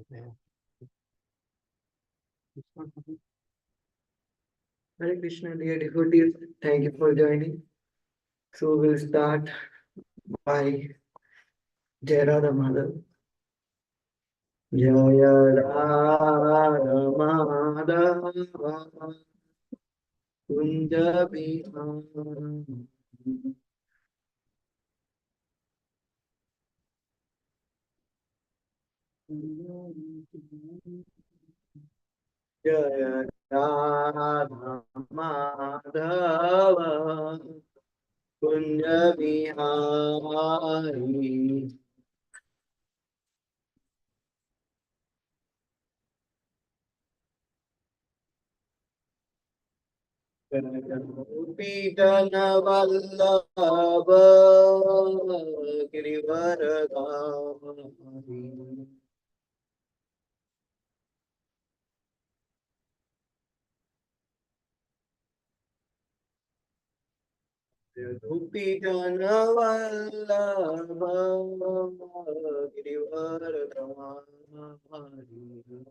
Yeah. Hare Krishna, dear devotees. Thank you for joining. So we'll start by Jaya the Mother. Jaya Radha Madhava Kunja Bihara. Jaya Radha Madhava Kunja Bihari. Pītanavallabha Girivaradhari. Pītanavallabha Girivaradhari.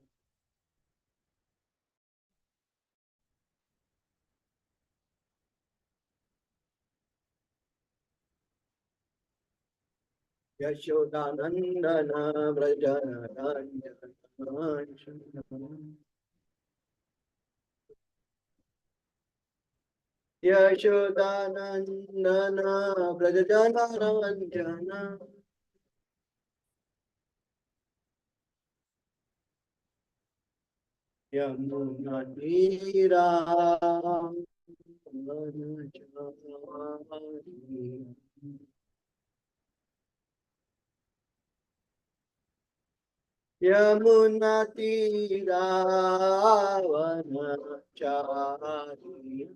Yashodanandana Vrajaranjana Yashodanandana Vrajaranjana Yamunatira Yamunatira Vanachari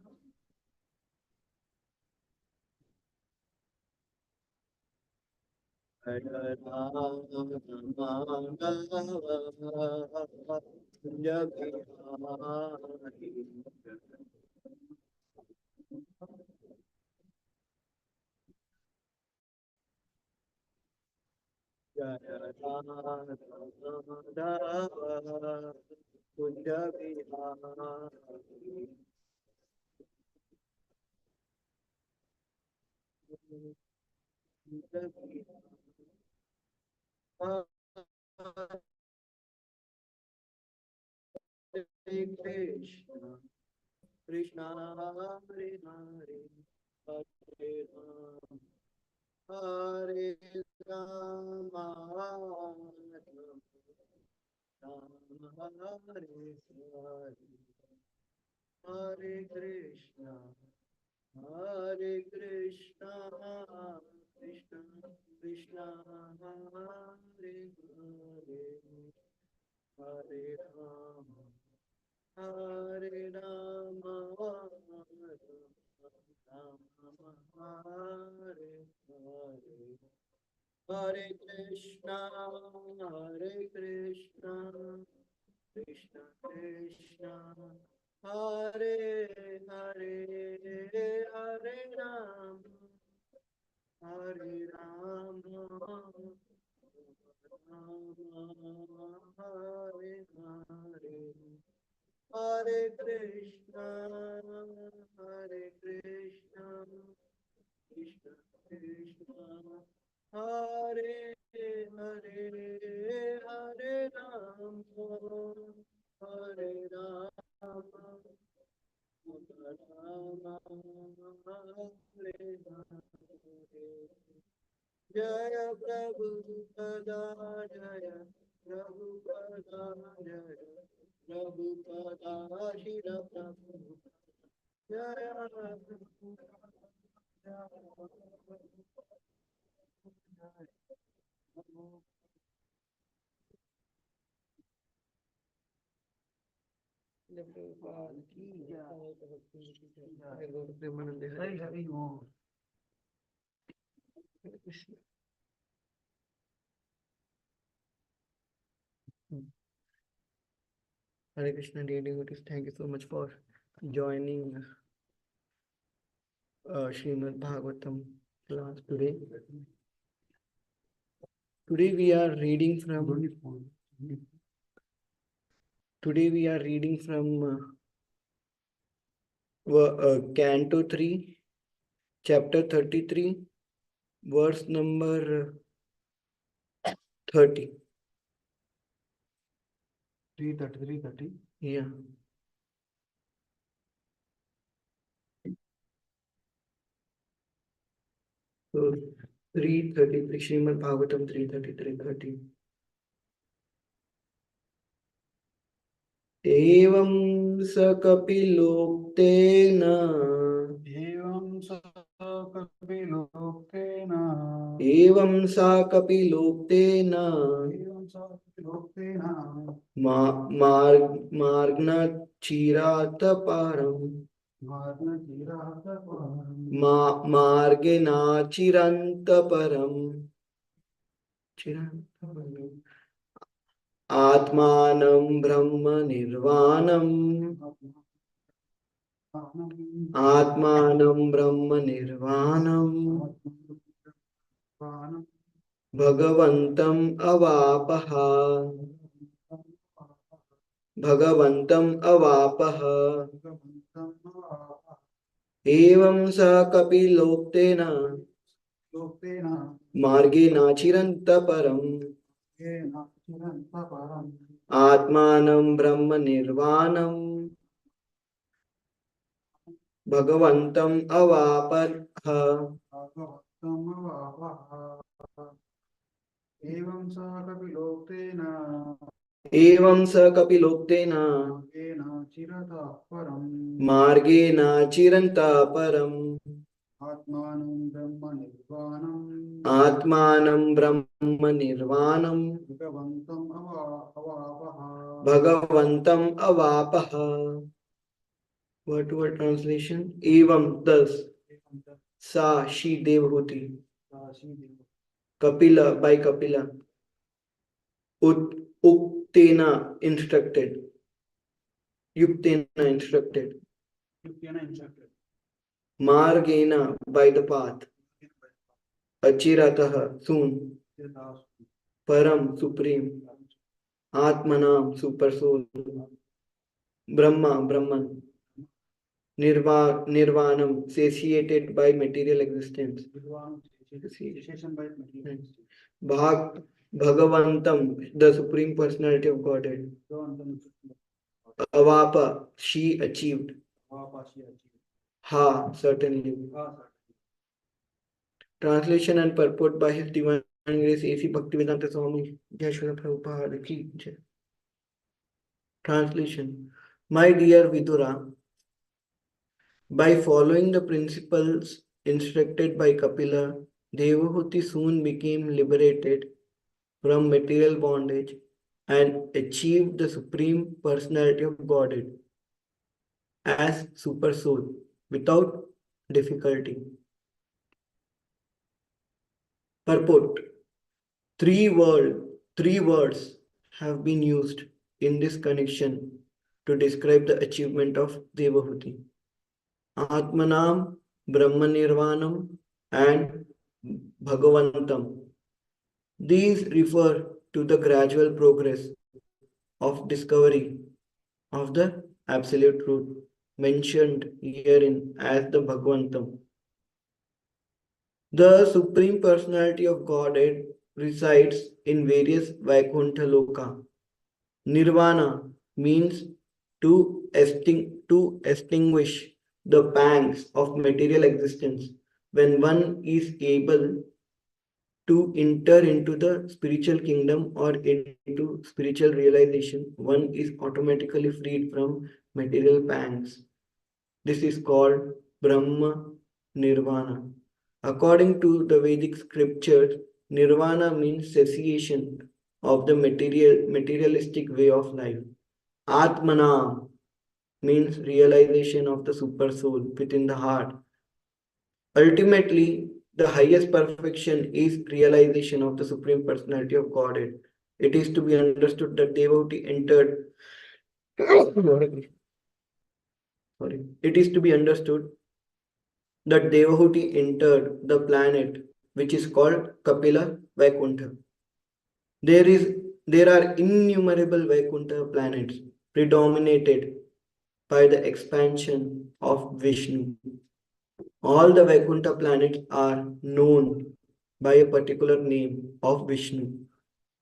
Hare Krishna, Krishna Hare Hare, Hare Ram, Hare Rama, Rama Hare Hare, Hare Krishna, Hare Krishna, Krishna Krishna, Hare Hare, Hare Rama. Hare Rama, Rama Hare Hare, Hare Krishna, Hare Krishna, Krishna Krishna, Hare Hare, Hare Rama, Hare Rama, Rama Hare Hare. Hare Krishna, Hare Krishna, Krishna Krishna, Hare Hare, Hare Rama, Hare Rama, Rama Hare Hare. Jaya Prabhupada Jaya Prabhupada Jaya Prabhupada Shila Prabhupada Jaya Prabhupada की जय प्रेमानंद हरे Hari Krishna Hare Krishna, dear devotees. Thank you so much for joining Srimad Bhagavatam class today. Today we are reading from Today we are reading from Canto 3, chapter 33, verse number 30. 330. Yeah. So 333, Srimad Bhagavatam 333:30. एवं स कपिलोक्तेन एवं स कपिलोक्तेन एवं सा कपिलोक्तेन एवं स कपिलोक्तेन मार्गनाचिरात् परम् मार्गेणाचिरन्त परम् आत्मानं ब्रह्म निर्वाणम् आत्मानं ब्रह्म निर्वाणम् भगवन्तम् अवापः भगवन्तम् अवापः एवं स कपिलोक्तेन मार्गेणाचिरन्त परम् आत्मानं ब्रह्म निर्वाणम् भगवन्तम् अवापः एवं स कपिलोक्तेन एवं स कपिलोक्तेन चिरतः परम् मार्गेणाचिरन्तः परम् आत्मानं ब्रह्म निर्वाणम् आत्मानं ब्रह्म निर्वाणम् भगवन्तम् अवापः. Word to word translation. Evam, thus. Sa, she, Devhuti. Kapila, by Kapila. Uktena, instructed. Yuktena, instructed. Margena, by the path. Achiratah, soon. Param, supreme. Atmanam, super soul. Brahma, Brahman. Nirvanam, satiated by material existence. Bhagavantam, the Supreme Personality of Godhead. Avapa, she achieved. Ha, certainly. Translation and purport by His Divine Grace A.C. Bhaktivedanta Swami Jayaswara Prabhupada Ki Jai. Translation. My dear Vidura, by following the principles instructed by Kapila, Devahuti soon became liberated from material bondage and achieved the Supreme Personality of Godhead as Super Soul without difficulty. Purport. Three words have been used in this connection to describe the achievement of Devahuti. Atmanam, Brahma Nirvanam, and Bhagavantam. These refer to the gradual progress of discovery of the absolute truth mentioned herein as the Bhagavantam. The Supreme Personality of Godhead resides in various Vaikuntha Loka. Nirvana means to extinguish the pangs of material existence. When one is able to enter into the spiritual kingdom or into spiritual realization, one is automatically freed from material pangs. This is called Brahma Nirvana. According to the Vedic scriptures, Nirvana means cessation of the materialistic way of life. Atmana means realization of the super soul within the heart. Ultimately, the highest perfection is realization of the Supreme Personality of Godhead. It is to be understood that Devotee entered. It is to be understood that Devahuti entered the planet which is called Kapila Vaikuntha. There are innumerable Vaikuntha planets. predominated by the expansion of Vishnu. All the Vaikuntha planets are known by a particular name of Vishnu.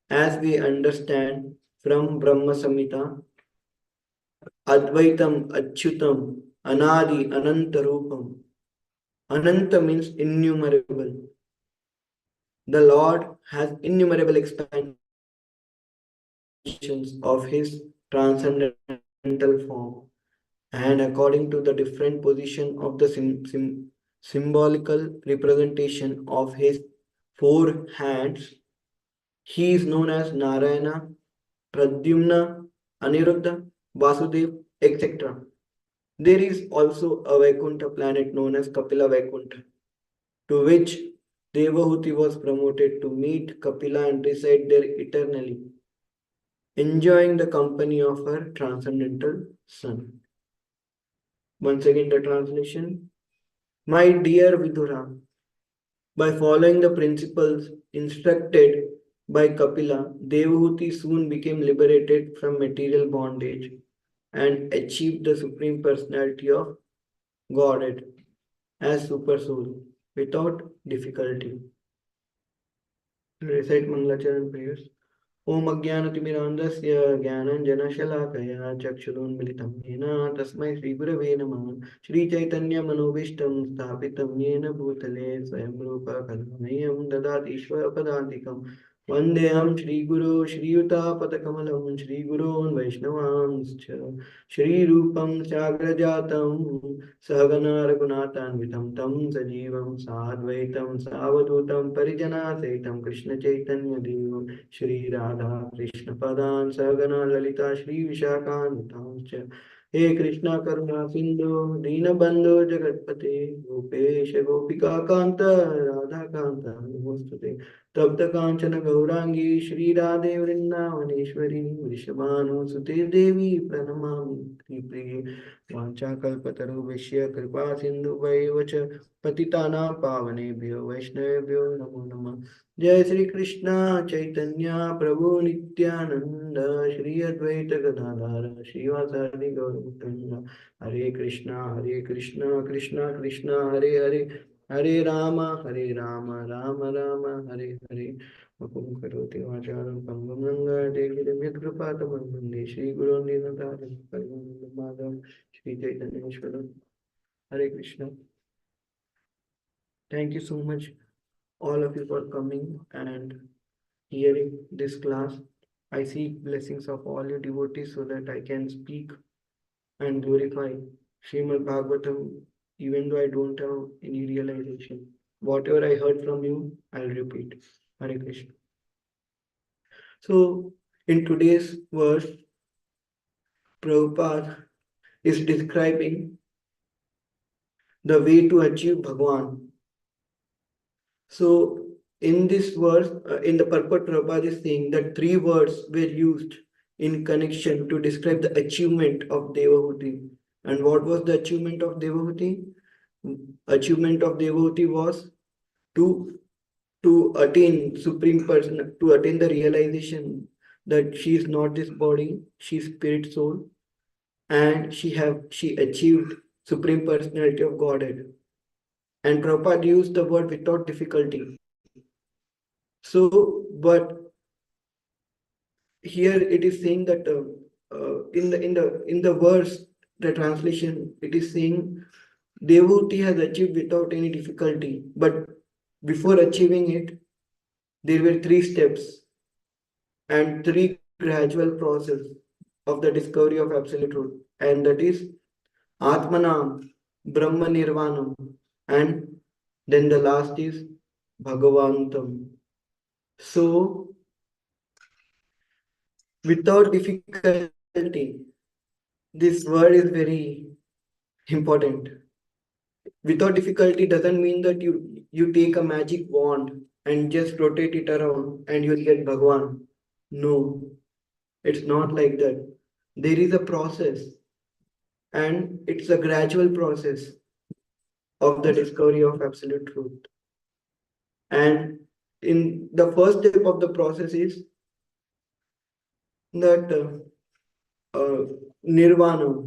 As we understand from Brahma Samhita, Advaitam, Achyutam, Anadi, Ananta Rupam. Ananta means innumerable. The Lord has innumerable expansions of his transcendental form, and according to the different position of the symbolical representation of his four hands, he is known as Narayana, Pradyumna, Aniruddha, Vasudev, etc. There is also a Vaikuntha planet known as Kapila Vaikuntha, to which Devahuti was promoted to meet Kapila and reside there eternally, enjoying the company of her transcendental son. Once again, the translation. My dear Vidura, by following the principles instructed by Kapila, Devahuti soon became liberated from material bondage and achieved the supreme personality of Godhead as Supersoul without difficulty. Recite Mangalacharan prayers. ॐ अज्ञानतिमिरान्धस्य ज्ञानञ्जनशलाकया चक्षुरुन्मिलितं येन तस्मै श्रीगुरवे नमः श्रीचैतन्यमनोभीष्टं स्थापितं येन भूतले स्वयं रूप करुणमयं ददाति स्वपदान्तिकं वन्देऽहं श्रीगुरो श्रीयुतापदकमलं श्रीगुरोन् वैष्णवांश्च श्रीरूपं साग्रजातं सहगना रघुनाथान्वितं तं सजीवं साद्वैतं सावधूतं परिजनासहितं कृष्णचैतन्यदेवं श्री राधा कृष्ण पदान सगना ललिता श्री विशाखान्वितांश्च हे कृष्णा करुणा सिंधु दीनबंधु जगत्पते गोपेश गोपिका कांत राधा कांत नमोस्तुते तप्त कांचन गौरांगी श्री राधे वृंदावनेश्वरी वृषभानुसुते देवी प्रणमामि प्रिये वाञ्छाकल्पतरुभ्यश्च कृपा सिन्धुभ्यैव च पतितानां पावनेभ्यो वैष्णवेभ्यो नमो नमः जय श्री कृष्ण चैतन्य प्रभु नित्यानंद श्री अद्वैत गदाधर श्रीवासादि गौरभक्तवृंद हरे कृष्णा कृष्णा कृष्णा हरे हरे हरे राम राम राम हरे हरे मुकुं करोति वाचालं पंगुं लंघयते गिरिं यत्कृपातमहं वन्दे श्रीगुरोन् दीनतारिणं परमानन्दमाधवं श्रीचैतन्येश्वरं हरे Krishna. Thank you so much all of you for coming and hearing this class. I seek blessings of all your devotees so that I can speak and glorify Srimad Bhagavatam, even though I don't have any realization. Whatever I heard from you, I'll repeat. Hare Krishna. So, in today's verse, Prabhupada is describing the way to achieve Bhagwan. So, in this verse, in the purport, Prabhupada is saying that three words were used in connection to describe the achievement of Devahuti. And what was the achievement of Devahuti? Achievement of Devahuti was to attain supreme person, to attain the realization that she is not this body, she is spirit soul, and she achieved supreme personality of Godhead. And Prabhupada used the word without difficulty. So, but here it is saying that in the verse, the translation, it is saying Devahuti has achieved without any difficulty. But before achieving it, there were three steps and three gradual process of the discovery of absolute truth, and that is Atmanam, Brahma Nirvanam, and then the last is Bhagavantam. So, without difficulty, this word is very important. Without difficulty doesn't mean that you take a magic wand and just rotate it around and you'll get Bhagwan. No, it's not like that. There is a process, and it's a gradual process of the discovery of absolute truth. And in the first step of the process is that uh, nirvana.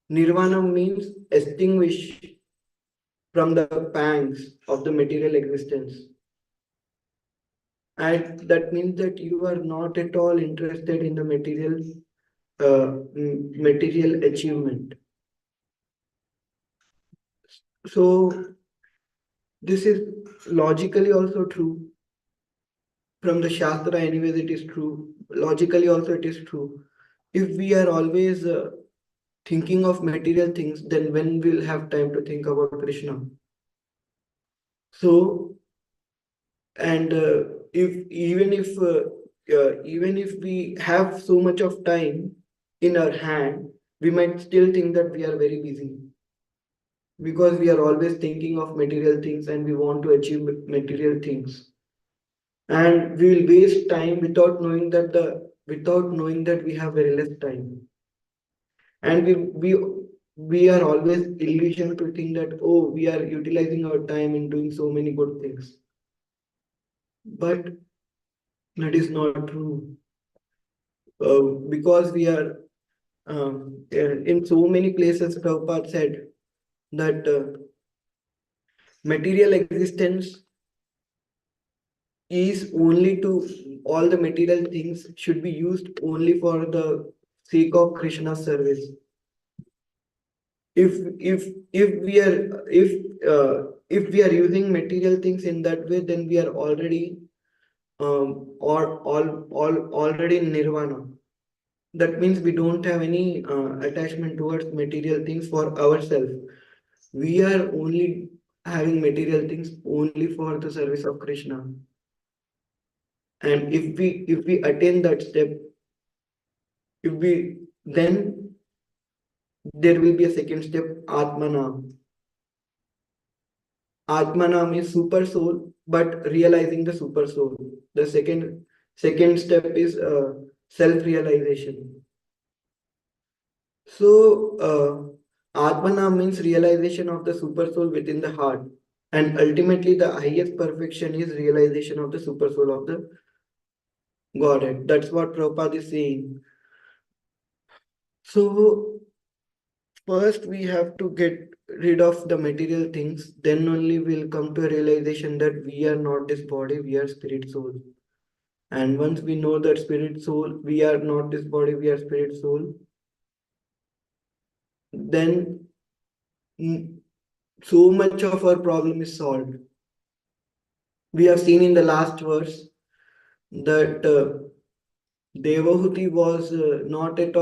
Nirvana means extinguish from the pangs of the material existence. And that means that you are not at all interested in the material achievement. So this is logically also true. From the Shastra, anyways, it is true. Logically also it is true. If we are always thinking of material things, then when we'll have time to think about Krishna? So, and even if we have so much of time in our hand, we might still think that we are very busy because we are always thinking of material things and we want to achieve material things, and we will waste time without knowing that we have very less time, and we are always illusion to think that, oh, we are utilizing our time in doing so many good things, but that is not true. Because we are in so many places, Prabhupada said that material existence is only to all the material things should be used only for the sake of Krishna's service. If if if we are using material things in that way, then we are already or all already in nirvana. That means we don't have any attachment towards material things for ourselves. We are only having material things only for the service of Krishna. And if we attain that step, if we then there will be a second step, Atmanam. Atmanam is super soul, but realizing the super soul. The second step is self-realization. So Atmanam means realization of the super soul within the heart. And ultimately the highest perfection is realization of the super soul of the Godhead. That's what Prabhupada is saying. So first we have to get rid of the material things, then only we'll come to a realization that we are not this body, we are spirit soul. And once we know that spirit soul, we are not this body, we are spirit soul, then so much of our problem is solved. We have seen in the last verse that Devahuti was uh, not at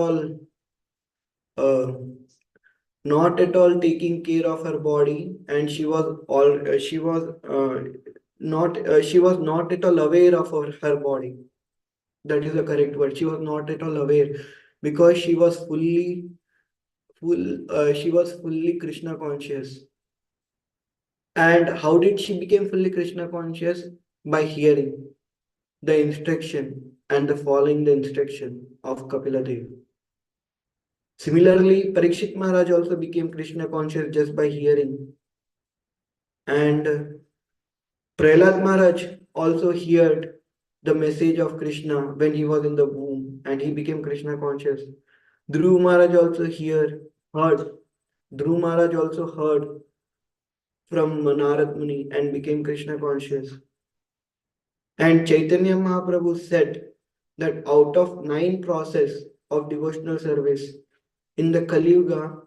all taking care of her body, and she was not at all aware of her body. That is the correct word. She was not at all aware because she was fully Krishna conscious. And how did she become fully Krishna conscious? By hearing the instruction and the following the instruction of Kapila Dev. Similarly, Parikshit Maharaj also became Krishna conscious just by hearing. And Prahlad Maharaj also heard the message of Krishna when he was in the womb and he became Krishna conscious. Dhruv Maharaj also heard. Dhruv Maharaj also heard from Narad Muni and became Krishna conscious. And Chaitanya Mahaprabhu said that out of 9 process of devotional service in the Kali Yuga,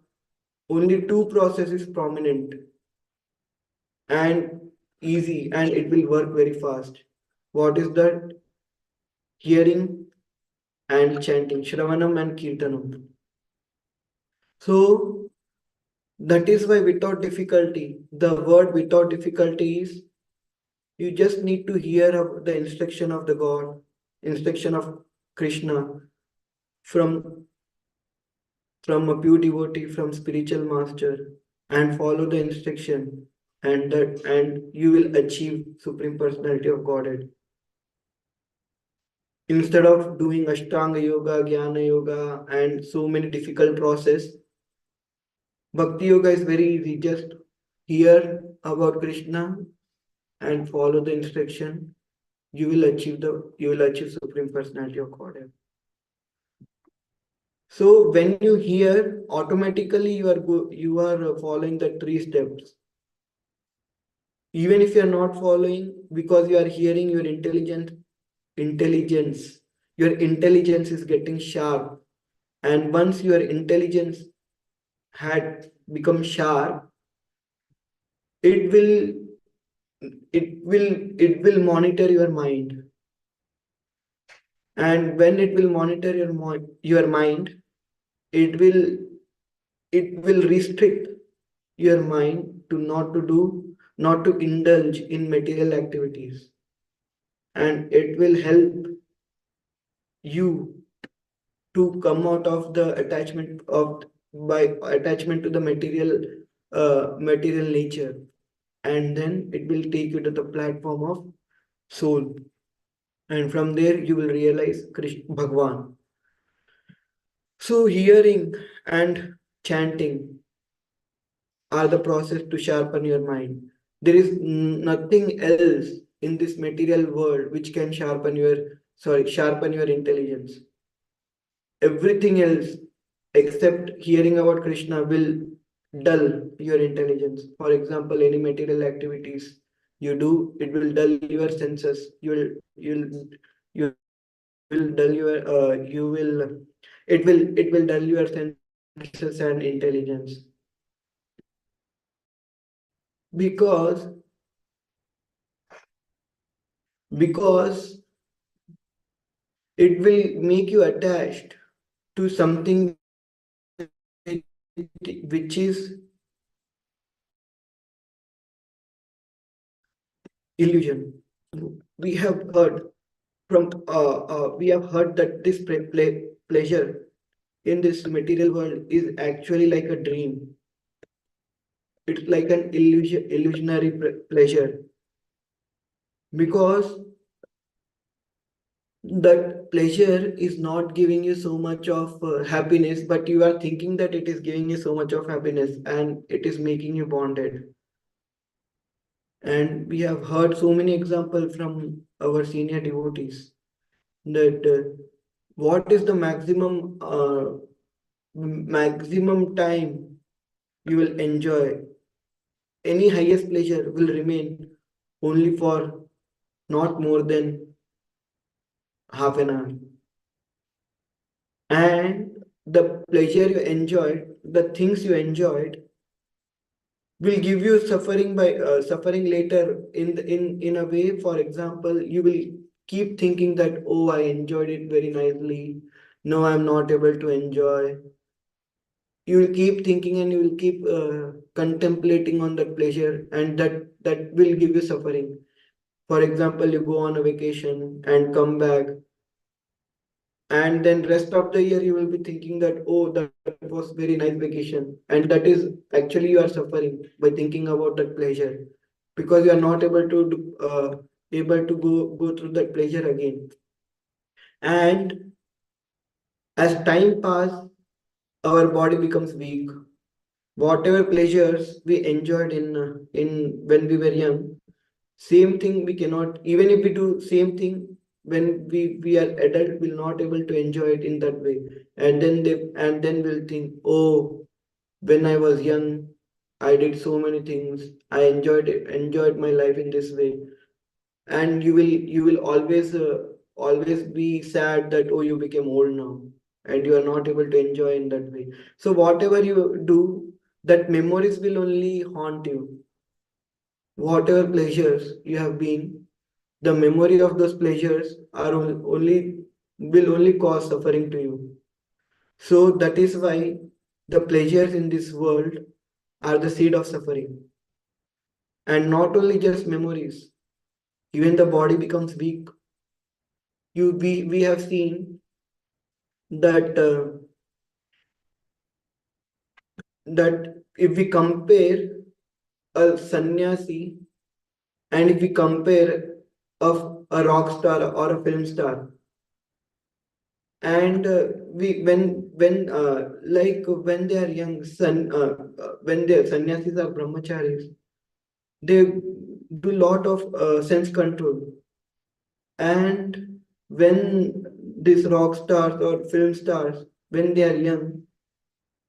only 2 processes prominent and easy, and it will work very fast. What is that? Hearing and chanting, Shravanam and Kirtanam. So that is why without difficulty, the word without difficulty is you just need to hear of the instruction of the God, instruction of Krishna from a pure devotee, from spiritual master, and follow the instruction, and you will achieve Supreme Personality of Godhead. Instead of doing Ashtanga Yoga, Jnana Yoga, and so many difficult process, Bhakti Yoga is very easy. Just hear about Krishna and follow the instruction. You will achieve Supreme Personality of Godhead. So when you hear, automatically you are following the three steps. Even if you are not following, because you are hearing, intelligence, your intelligence is getting sharp. And once your intelligence had become sharp, it will it will monitor your mind. And when it will monitor your mind, it will it will restrict your mind to not to indulge in material activities, and it will help you to come out of the attachment of by attachment to the material nature, and then it will take you to the platform of soul, and from there you will realize Krishna Bhagwan. So hearing and chanting are the process to sharpen your mind. There is nothing else in this material world which can sharpen your intelligence. Everything else except hearing about Krishna will dull your intelligence. For example, any material activities you do, it will dull your senses. You will dull your it will dull your senses and intelligence, because because it will make you attached to something which is illusion. We have heard we have heard that this pleasure in this material world is actually like a dream. It's like an illusionary pleasure, because that pleasure is not giving you so much of happiness, but you are thinking that it is giving you so much of happiness, and it is making you bonded. And we have heard so many examples from our senior devotees that what is the maximum time you will enjoy. Any highest pleasure will remain only for not more than half an hour. And the pleasure you enjoyed, the things you enjoyed, will give you suffering later in a way. For example, you will keep thinking that, oh, I enjoyed it very nicely. No, I'm not able to enjoy. You will keep thinking, and you will keep contemplating on that pleasure, and that will give you suffering. For example, you go on a vacation and come back, and then rest of the year you will be thinking that, oh, that was very nice vacation, and that is actually you are suffering by thinking about that pleasure, because you are not able to go through that pleasure again. And as time pass, our body becomes weak. Whatever pleasures we enjoyed in when we were young, same thing we cannot, even if we do same thing when we are adult, will not able to enjoy it in that way. And then we'll think, oh, when I was young, I did so many things, I enjoyed my life in this way. And you will always be sad that, oh, you became old now, and you are not able to enjoy in that way. So whatever you do, that memories will only haunt you. Whatever pleasures you have been, the memory of those pleasures are only will only cause suffering to you. So that is why the pleasures in this world are the seed of suffering. And not only just memories, even the body becomes weak. We have seen that that if we compare a sannyasi, and if we compare a rock star or a film star, and we when they are young, when they sannyasis are brahmacharis, they do lot of sense control. And when these rock stars or film stars, when they are young,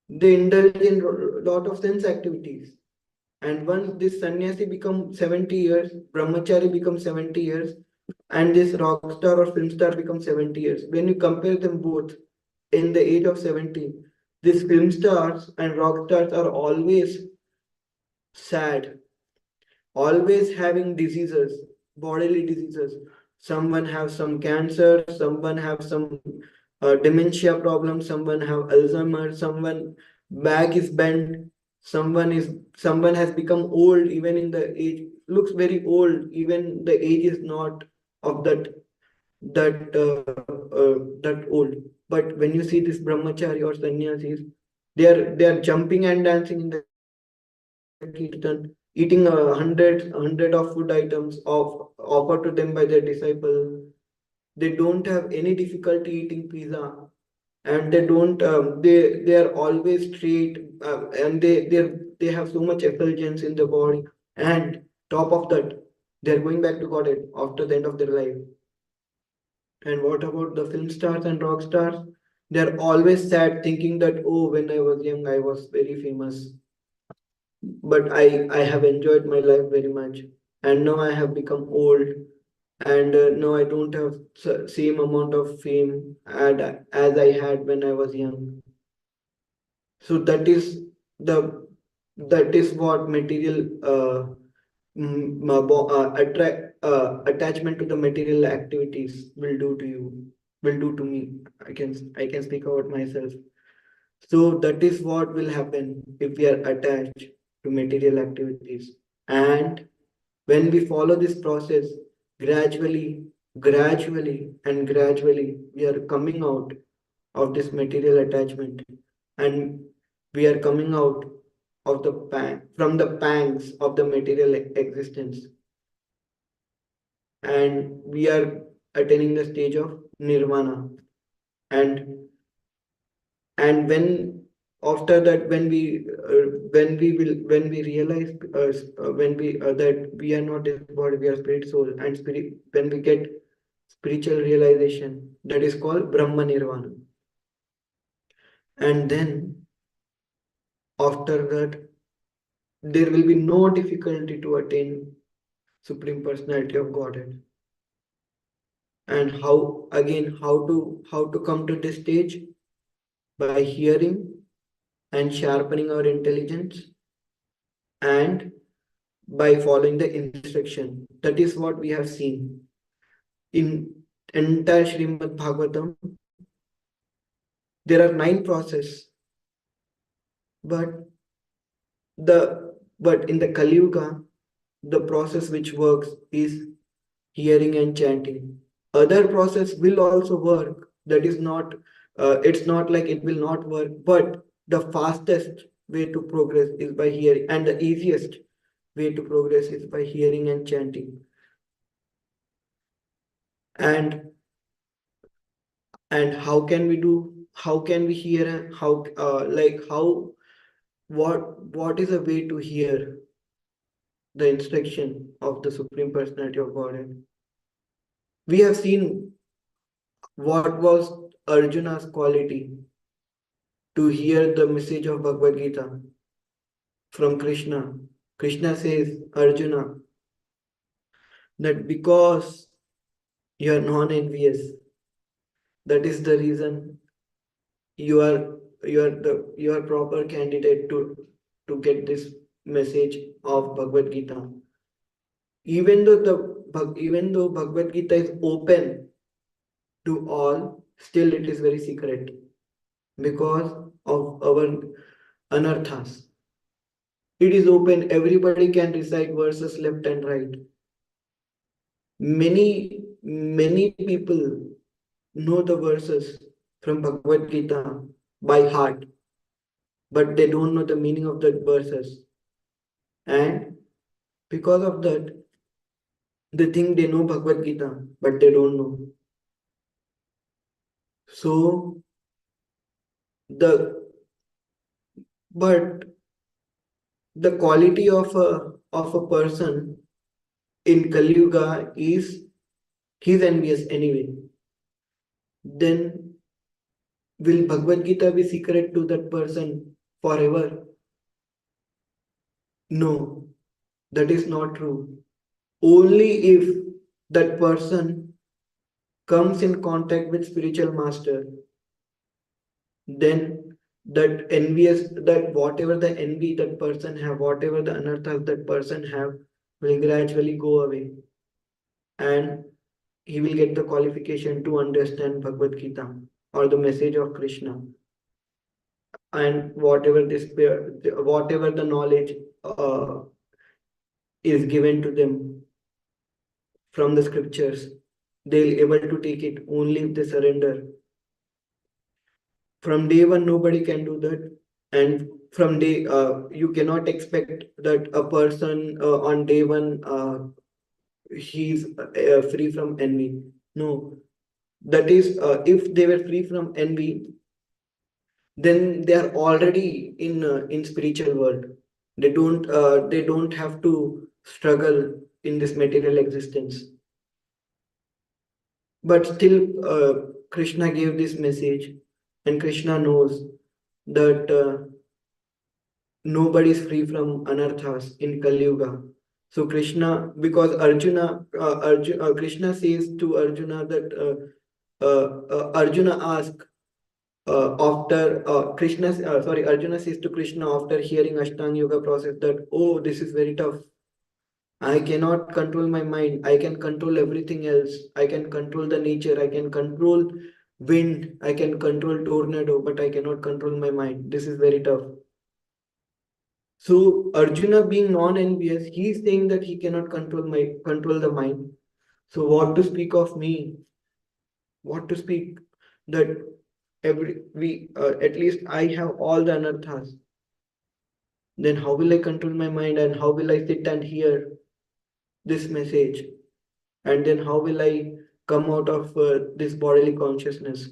they indulge in lot of sense activities. And once this sannyasi becomes 70 years, brahmachari becomes 70 years, and this rock star or film star becomes 70 years. When you compare them both in the age of 70, these film stars and rock stars are always sad, always having diseases, bodily diseases. Someone have some cancer, someone have some dementia problem, someone have Alzheimer, someone back is bent, someone has become old even in the age, looks very old, even the age is not of that old. But when you see this brahmachari or sannyasis, they are jumping and dancing in the kirtan, eating hundred of food items offered to them by their disciple. They don't have any difficulty eating pizza, and they are always straight, and they have so much effulgence in the body. And top of that, they are going back to Godhead after the end of their life. And what about the film stars and rock stars? They're always sad, thinking that, oh, when I was young, I was very famous, but I have enjoyed my life very much, and now I have become old, and now I don't have same amount of fame as I had when I was young. So the that is what material attachment to the material activities will do to you, will do to me. I can speak about myself. So that is what will happen if we are attached to material activities. And when we follow this process, gradually, gradually, we are coming out of this material attachment, and we are coming out of the from the pangs of the material existence, and we are attaining the stage of nirvana. And and when after that, when we realize, when we that we are not this body, we are spirit soul, and spirit, when we get spiritual realization, that is called brahma nirvana. And then after that, there will be no difficulty to attain supreme personality of Godhead. And how to come to this stage? By hearing and sharpening our intelligence, and by following the instruction. That is what we have seen in entire Srimad Bhagavatam. There are 9 processes, but in the Kali Yuga, the process which works is hearing and chanting. Other process will also work. That is not, it's not like it will not work, but the fastest way to progress is by hearing, and the easiest way to progress is by hearing and chanting. And how can we do? How can we hear? How what is a way to hear the instruction of the Supreme Personality of Godhead? We have seen what was Arjuna's quality to hear the message of Bhagavad Gita from Krishna. Krishna says, Arjuna, that because you are non-envious, that is the reason you are you are proper candidate to get this message of Bhagavad Gita. Even though Bhagavad Gita is open to all, still it is very secret because of our anarthas. It is open, everybody can recite verses left and right. Many people know the verses from Bhagavad Gita by heart, but they don't know the meaning of the verses. And because of that, they think they know Bhagavad Gita, but they don't know. So the but the quality of a person in Kali Yuga is he's envious anyway. Then Will Bhagavad Gita be secret to that person forever? No, that is not true. Only if that person comes in contact with spiritual master, then that envious, that whatever the envy that person have, whatever the anarthas that person have, will gradually go away, and he will get the qualification to understand Bhagavad Gita or the message of Krishna, and whatever the knowledge is given to them from the scriptures, they'll able to take it only if they surrender. From day one, nobody can do that, and from day you cannot expect that a person on day one he's free from envy. No, that is if they were free from envy, then they are already in spiritual world. They don't have to struggle in this material existence. But still, Krishna gave this message, and Krishna knows that nobody is free from anarthas in Kali Yuga. So Krishna, because Krishna says to Arjuna that Arjuna asked Arjuna says to Krishna after hearing Ashtanga Yoga process that, oh, this is very tough. I cannot control my mind. I can control everything else. I can control the nature. I can control wind. I can control tornado, but I cannot control my mind. This is very tough. So Arjuna, being non-envious, he is saying that he cannot control the mind. So what to speak of me? What to speak that every we at least I have all the anarthas. Then how will I control my mind, and how will I sit and hear this message? And then how will I come out of this bodily consciousness?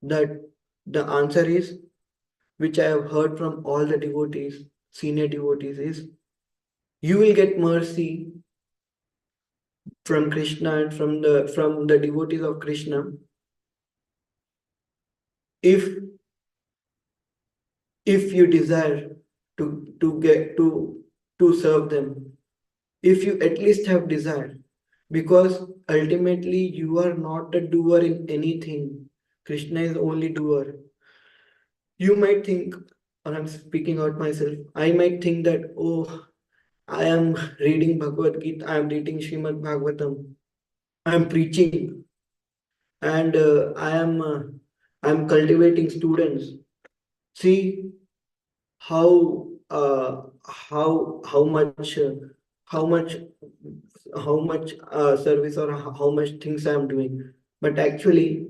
That the answer is, which I have heard from all the devotees, senior devotees, is you will get mercy from Krishna and from the devotees of Krishna if you desire to serve them, if you at least have desire, because ultimately you are not a doer in anything. Krishna is only doer. You might think, or I'm speaking out myself, I might think that, oh, I am reading Bhagavad Gita, I am reading Srimad Bhagavatam, I am preaching, and I am cultivating students. See how much service or how much things I am doing. But actually,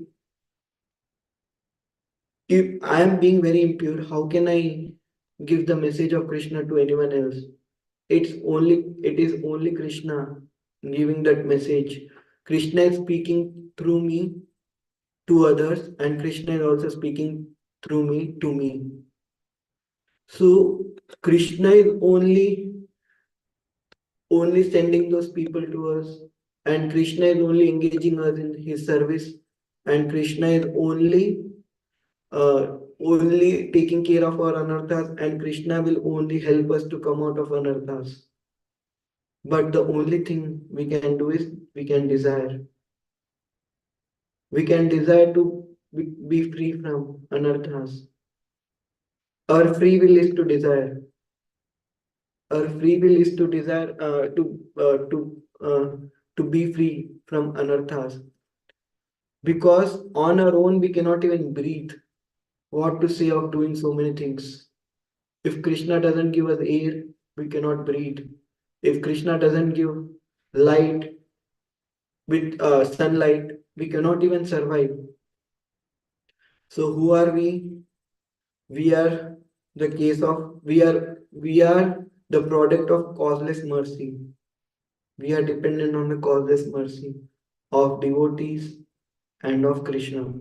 if I am being very impure, how can I give the message of Krishna to anyone else? It is only Krishna giving that message. Krishna is speaking through me to others, and Krishna is also speaking through me to me. So Krishna is only sending those people to us, and Krishna is only engaging us in his service, and Krishna is only taking care of our anarthas, and Krishna will only help us to come out of anarthas. But the only thing we can do is we can desire. We can desire to be free from anarthas. Our free will is to desire. Our free will is to desire to be free from anarthas. Because on our own we cannot even breathe. What to say of doing so many things? If Krishna doesn't give us air, we cannot breathe. If Krishna doesn't give light with sunlight, we cannot even survive. So who are we? We are we are the product of causeless mercy. We are dependent on the causeless mercy of devotees and of Krishna.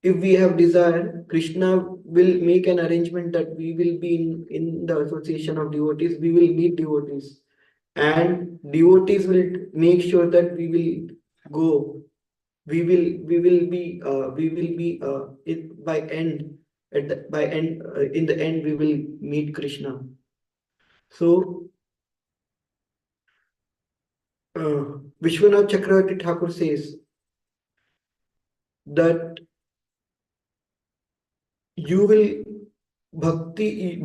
If we have desire, Krishna will make an arrangement that we will be in the association of devotees, we will meet devotees, and devotees will make sure that we will go we will be by end at the, by end in the end we will meet Krishna. So uh, Vishwanath Chakravarti Thakur says that you will bhakti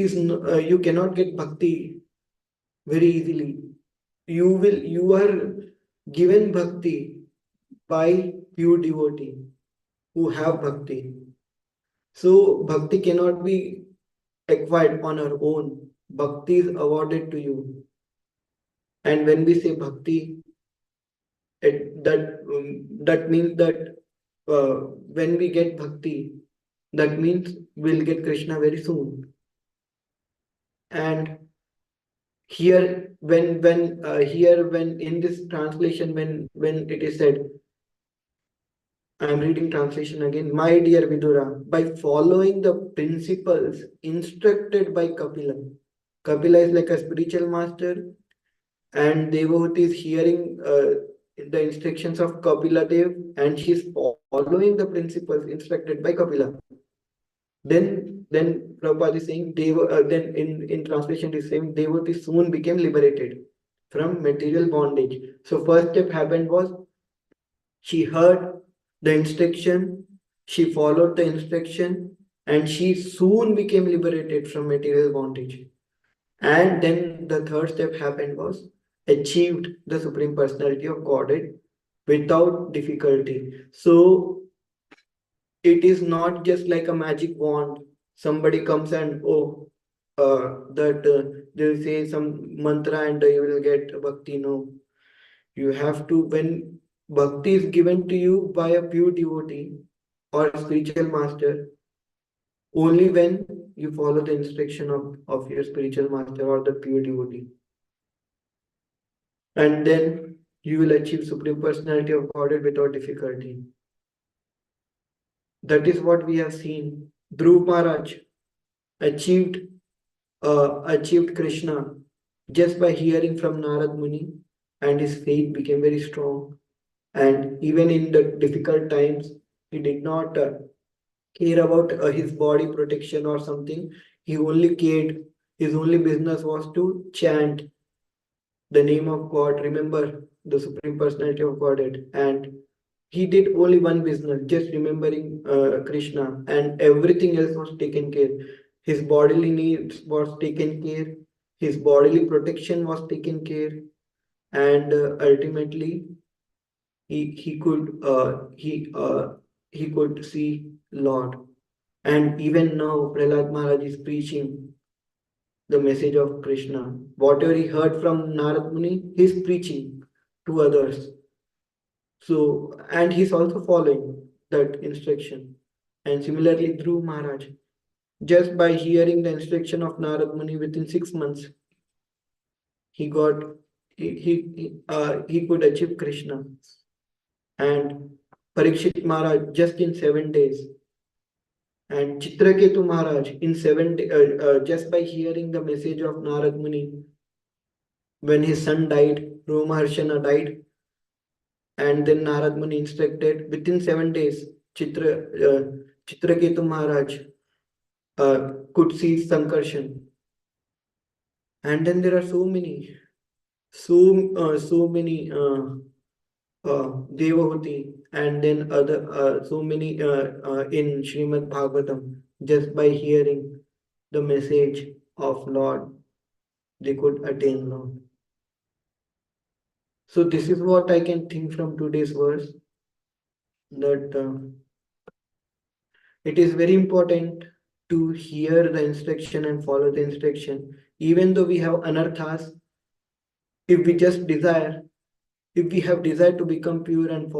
is you cannot get bhakti very easily. You are given bhakti by pure devotee who have bhakti. So bhakti cannot be acquired on our own. Bhakti is awarded to you. And when we say bhakti, that means that when we get bhakti, that means we'll get Krishna very soon. And when in this translation, when it is said, I am reading translation again. My dear Vidura, by following the principles instructed by Kapila, Kapila is like a spiritual master, and Devavati is hearing the instructions of Kapila Dev, and she's following the principles instructed by Kapila. Then Prabhupada is saying, then in translation, it is saying Devavati soon became liberated from material bondage. So first step happened was she heard the instruction, she followed the instruction, and she soon became liberated from material bondage. And then the third step happened was achieved the Supreme Personality of Godhead without difficulty. So it is not just like a magic wand. Somebody comes and that they'll say some mantra and you will get bhakti. No, you have to, when bhakti is given to you by a pure devotee or a spiritual master, only when you follow the instruction of your spiritual master or the pure devotee. And then you will achieve Supreme Personality of Godhead without difficulty. That is what we have seen. Dhruv Maharaj achieved achieved Krishna just by hearing from Narad Muni, and his faith became very strong. And even in the difficult times, he did not care about his body protection or something. He only cared, his only business was to chant the name of God, remember the Supreme Personality of Godhead. And he did only one business, just remembering Krishna, and everything else was taken care. His bodily needs was taken care, his bodily protection was taken care, and ultimately he could see Lord. And even now, Prahlad Maharaj is preaching the message of Krishna. Whatever he heard from Narad Muni, he's preaching to others. So, and he's also following that instruction. And similarly, Dhruv Maharaj, just by hearing the instruction of Narad Muni within 6 months, he got he could achieve Krishna. And Parikshit Maharaj just in 7 days. And Chitraketu Maharaj in just by hearing the message of Narad Muni, when his son died, Romaharshana died, and then Narad Muni instructed within 7 days, Chitraketu Maharaj could see Sankarshan. And then there are so many Devahuti, and then other so many in Srimad Bhagavatam. Just by hearing the message of Lord, they could attain Lord. So this is what I can think from today's verse, that it is very important to hear the instruction and follow the instruction. Even though we have anarthas, if we just desire, if we have desire to become pure and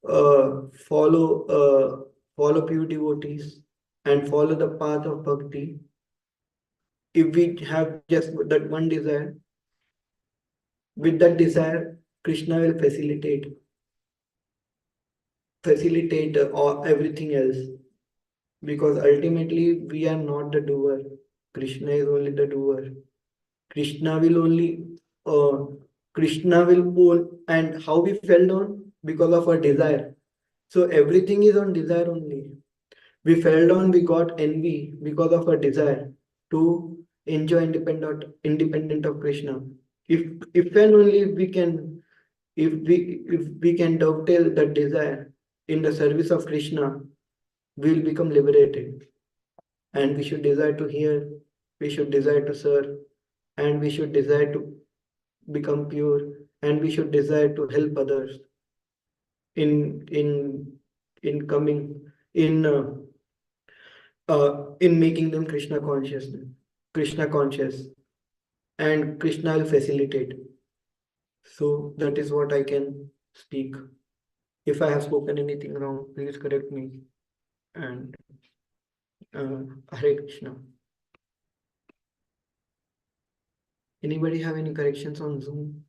uh, follow follow pure devotees and follow the path of bhakti, if we have just that one desire, with that desire, Krishna will facilitate everything else, because ultimately we are not the doer. Krishna is only the doer. Krishna will only uh, Krishna will own. And how we fell down? because of our desire. So everything is on desire only. We fell down, we got envy because of our desire to enjoy independent of Krishna. If and only we can, if we can dovetail that desire in the service of Krishna, we'll become liberated. And we should desire to hear, we should desire to serve, and we should desire to become pure, and we should desire to help others in in in coming in making them Krishna conscious, and Krishna will facilitate. So that is what I can speak. If I have spoken anything wrong, please correct me. And Hare Krishna. Anybody have any corrections on Zoom?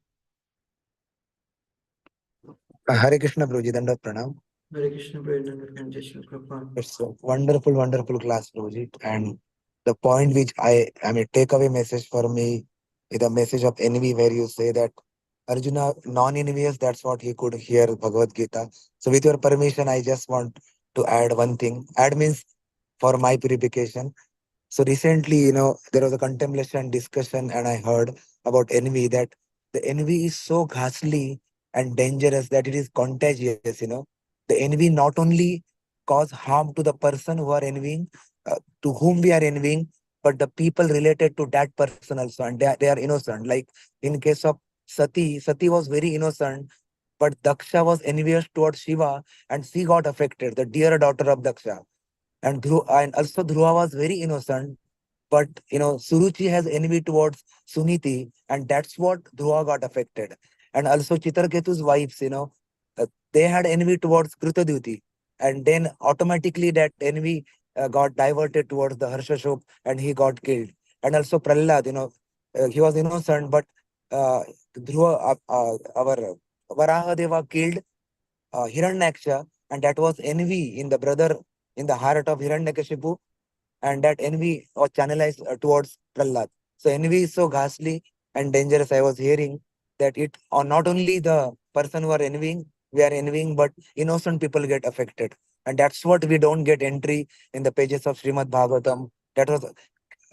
Hare Krishna, Prabhuji, Dandavat Pranam. Hare Krishna, Prabhupada, Jai Shri Prabhupada. It's a wonderful, wonderful class, Prabhuji. And the point which I mean, takeaway message for me is the message of envy, where you say that Arjuna, non-envious, that's what he could hear Bhagavad Gita. So, with your permission, I just want to add one thing. Add means for my purification. So recently, there was a contemplation discussion, and I heard about envy, that the envy is so ghastly and dangerous that it is contagious. The envy not only cause harm to the person who are envying, to whom we are envying, but the people related to that person also, and they are innocent. Like in case of Sati was very innocent, but Daksha was envious towards Shiva, and she got affected, the dear daughter of Daksha. And also Dhruva was very innocent, but Suruchi has envy towards Suniti, and that's what Dhruva got affected. And also Chitraketu's wives, they had envy towards Kritadyuti, and then automatically that envy got diverted towards the Harshashok, and he got killed. And also Prahlad, he was innocent, but uh, Dhruva, our Varahadeva killed Hiranyaksha, and that was envy in the brother, in the heart of Hiranyakashipu, and that envy was channelized towards Prahlad. So envy is so ghastly and dangerous. I was hearing that it, or not only the person who are envying, we are envying, but innocent people get affected. And that's what we don't get entry in the pages of Srimad Bhagavatam. That was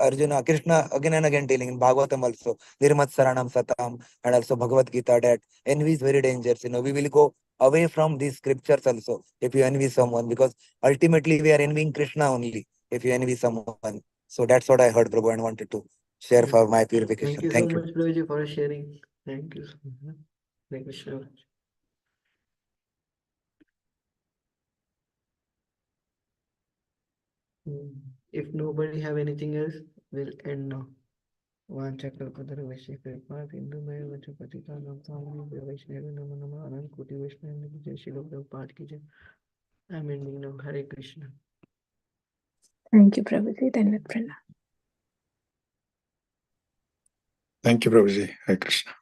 Arjuna, Krishna again and again telling in Bhagavatam also, Nirmat Saranam Satam, and also Bhagavad Gita, that envy is very dangerous. We will go away from these scriptures also if you envy someone, because ultimately we are envying Krishna only if you envy someone. So that's what I heard, Prabhu, and wanted to share for my purification. Thank you Thank so you. much, Prabhuji, for sharing. Thank you so much. Hare Krishna. If nobody have anything else, we'll end now. वाञ्छकल्पतरुभ्यश्च कृपा सिन्धुभ्यो च पतितानां पावनेभ्यो वैष्णवेभ्यो नमो नमः अनंत कोटि वैष्णव की जय श्री पाठ की जय. I'm ending now. Hare Krishna. Thank you, Prabhuji. Dandavat Pranam. Thank you, Prabhuji. Hare Krishna.